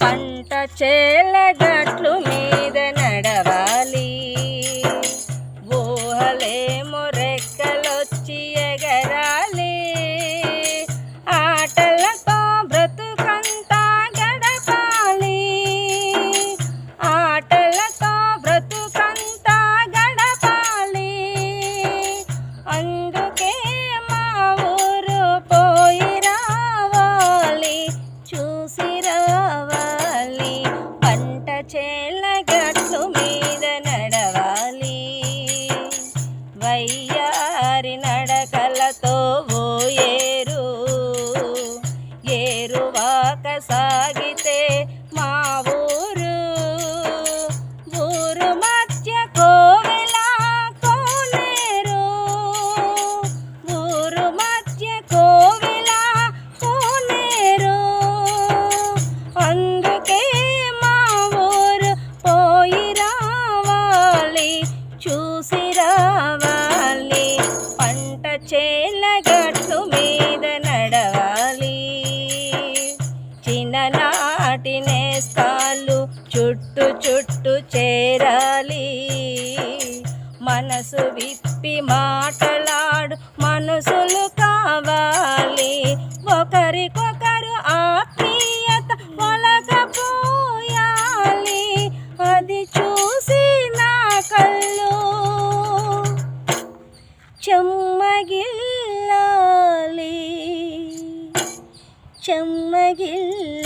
పంట చేలగట్లు మీద నడవాలి, ఊహలేమో రెక్కలొచ్చి ఎగరాలి, ఆటలతో బ్రతుకంతా గడపాలి, ఆటలతో బ్రతుకంతా గడపాలి. అందుకే మా ఊరు పోయి రావాలి, చూసి రావాలి, పంట చేలగట్లు మీద నడవాలి, వయ్యారి నడకలతో ఓయేరు ఏరువాక సాగితే మా ఊరు, ఊరు మధ్య కోవెల కోనేరు, ఊరు మధ్య కోవెల కోనేరు. అందుకే మా ఊరు పోయి రావాలి, చూసి రావాలి, పంట చేలగట్లు మీద నడవాలి. చిన్ననాటి నేస్తాలు చుట్టు చుట్టు చేరాలి, మనసు విప్పి మాటలాడు మనసులు కావాలి, ఒకరికొకరు ఆత్మీయత ఒలకపోయాలి, అది చూసి నా కళ్ళు చెమ్మగిల్లాలి, చెమ్మగిల్లాలి,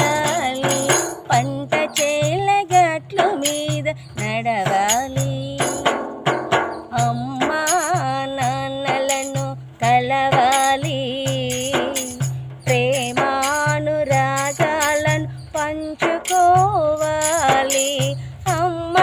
పంట చేలగట్లు మీద నడవాలి. అమ్మా నాన్నలను కలవాలి, ప్రేమానురాగాలను పంచుకోవాలి, అమ్మ